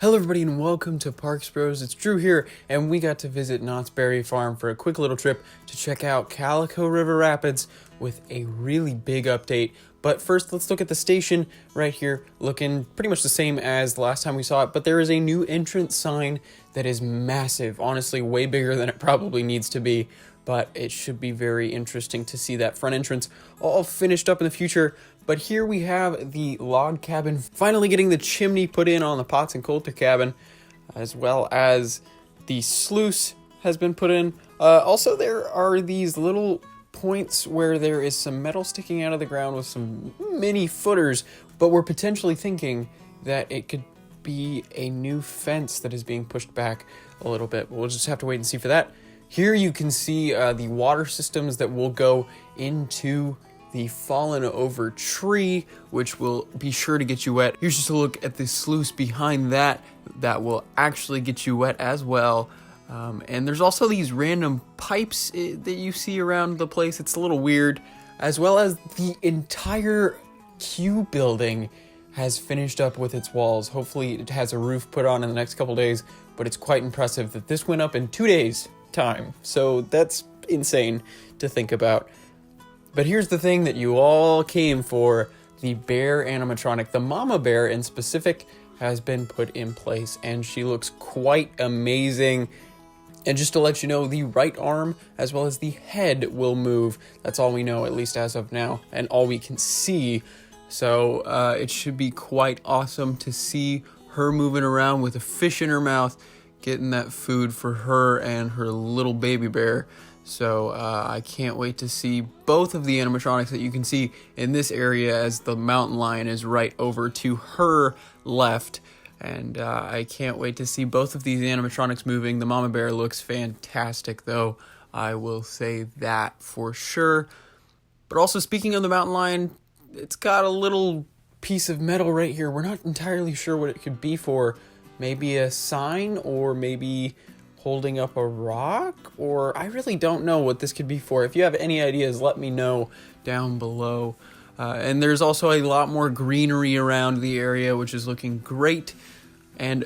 Hello everybody and welcome to Parks Bros. It's Drew here, and we got to visit Knott's Berry Farm for a quick little trip to check out Calico River Rapids with a really big update. But first, let's look at the station right here, looking pretty much the same as the last time we saw it, but there is a new entrance sign that is massive, honestly way bigger than it probably needs to be. But it should be very interesting to see that front entrance all finished up in the future. But here we have the log cabin, finally getting the chimney put in on the pots and coulter cabin, as well as the sluice has been put in. Also, there are these little points where there is some metal sticking out of the ground with some mini footers, but we're potentially thinking that it could be a new fence that is being pushed back a little bit. We'll just have to wait and see for that. Here you can see the water systems that will go into the fallen over tree, which will be sure to get you wet. Here's just a look at the sluice behind that will actually get you wet as well. And there's also these random pipes that you see around the place. It's a little weird, as well as the entire Q building has finished up with its walls. Hopefully it has a roof put on in the next couple days, but it's quite impressive that this went up in 2 days time. So that's insane to think about. But here's the thing that you all came for. The bear animatronic, the mama bear in specific, has been put in place, and she looks quite amazing. And just to let you know, the right arm as well as the head will move. That's all we know, at least as of now, and all we can see. So it should be quite awesome to see her moving around with a fish in her mouth, getting that food for her and her little baby bear. So I can't wait to see both of the animatronics that you can see in this area, as the mountain lion is right over to her left. And I can't wait to see both of these animatronics moving. The mama bear looks fantastic, though. I will say that for sure. But also, speaking of the mountain lion, it's got a little piece of metal right here. We're not entirely sure what it could be for. Maybe a sign, or maybe holding up a rock, or I really don't know what this could be for. If you have any ideas, let me know down below. And there's also a lot more greenery around the area, which is looking great. And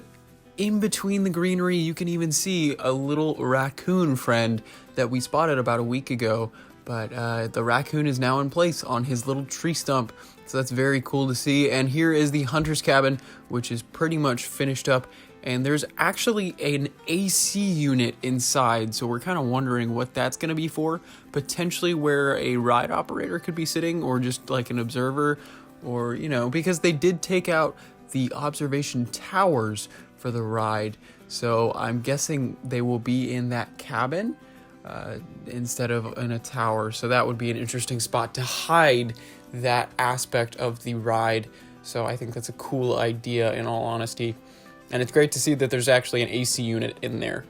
in between the greenery, you can even see a little raccoon friend that we spotted about a week ago. But the raccoon is now in place on his little tree stump. So that's very cool to see. And here is the hunter's cabin, which is pretty much finished up. And there's actually an AC unit inside, so we're kind of wondering what that's going to be for. Potentially where a ride operator could be sitting, or just like an observer, or, you know, because they did take out the observation towers for the ride. So I'm guessing they will be in that cabin instead of in a tower. So that would be an interesting spot to hide that aspect of the ride. So I think that's a cool idea, in all honesty. And it's great to see that there's actually an AC unit in there.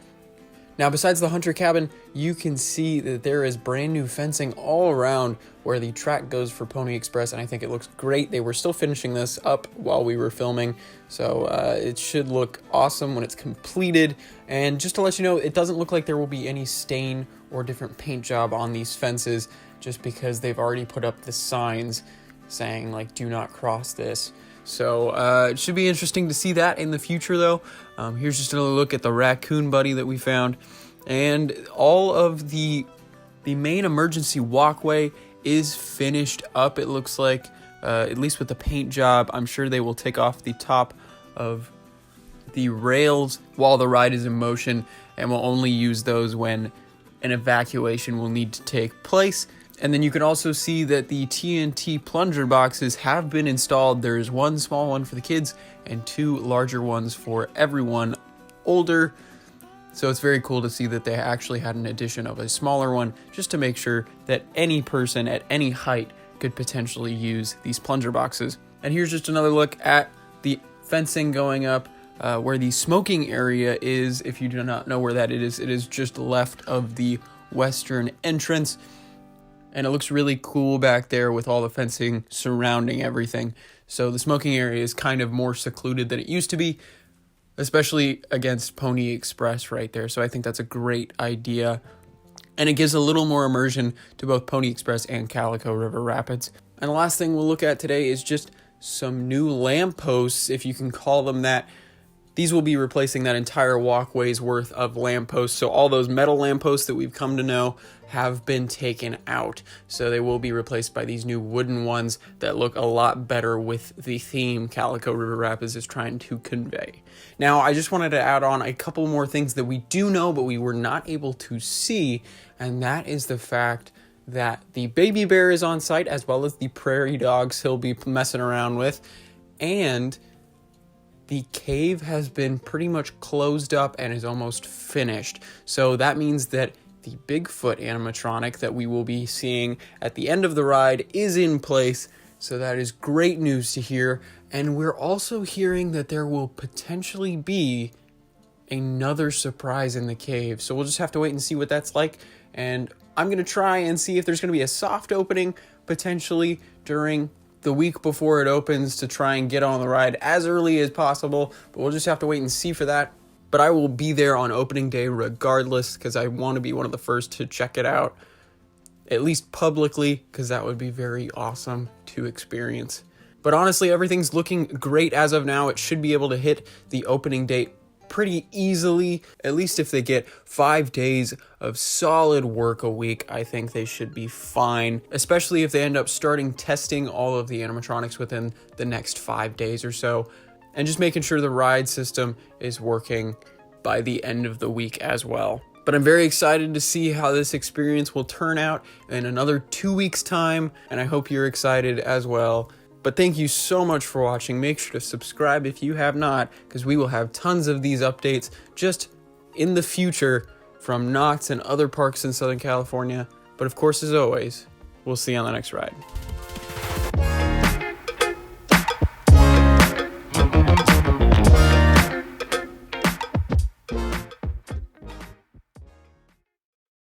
Now, besides the hunter cabin, you can see that there is brand new fencing all around where the track goes for Pony Express, and I think it looks great. They were still finishing this up while we were filming, so it should look awesome when it's completed. And just to let you know, it doesn't look like there will be any stain or different paint job on these fences, just because they've already put up the signs saying, like, do not cross this. So it should be interesting to see that in the future, though. Here's just another look at the raccoon buddy that we found. And all of the main emergency walkway is finished up, it looks like, at least with the paint job. I'm sure they will take off the top of the rails while the ride is in motion, and will only use those when an evacuation will need to take place. And then you can also see that the Tnt Plunger Boxes have been installed. There's one small one for the kids and two larger ones for everyone older. So it's very cool to see that they actually had an addition of a smaller one, just to make sure that any person at any height could potentially use these plunger boxes. And here's just another look at the fencing going up where the smoking area is. If you do not know where that it is just left of the western entrance. And it looks really cool back there with all the fencing surrounding everything. So the smoking area is kind of more secluded than it used to be, especially against Pony Express right there. So I think that's a great idea. And it gives a little more immersion to both Pony Express and Calico River Rapids. And the last thing we'll look at today is just some new lampposts, if you can call them that. These will be replacing that entire walkway's worth of lampposts. So all those metal lampposts that we've come to know have been taken out. So they will be replaced by these new wooden ones that look a lot better with the theme Calico River Rapids is trying to convey. Now, I just wanted to add on a couple more things that we do know, but we were not able to see, and that is the fact that the baby bear is on site, as well as the prairie dogs he'll be messing around with, and the cave has been pretty much closed up and is almost finished. So that means that the Bigfoot animatronic that we will be seeing at the end of the ride is in place. So that is great news to hear. And we're also hearing that there will potentially be another surprise in the cave. So we'll just have to wait and see what that's like. And I'm going to try and see if there's going to be a soft opening potentially during the week before it opens to try and get on the ride as early as possible, but we'll just have to wait and see for that. But I will be there on opening day regardless, because I want to be one of the first to check it out, at least publicly, because that would be very awesome to experience. But honestly, everything's looking great as of now. It should be able to hit the opening date pretty easily. At least if they get 5 days of solid work a week, I think they should be fine, especially if they end up starting testing all of the animatronics within the next 5 days or so, and just making sure the ride system is working by the end of the week as well. But I'm very excited to see how this experience will turn out in another 2 weeks' time, and I hope you're excited as well. But thank you so much for watching. Make sure to subscribe if you have not, because we will have tons of these updates just in the future from Knott's and other parks in Southern California. But of course, as always, we'll see you on the next ride.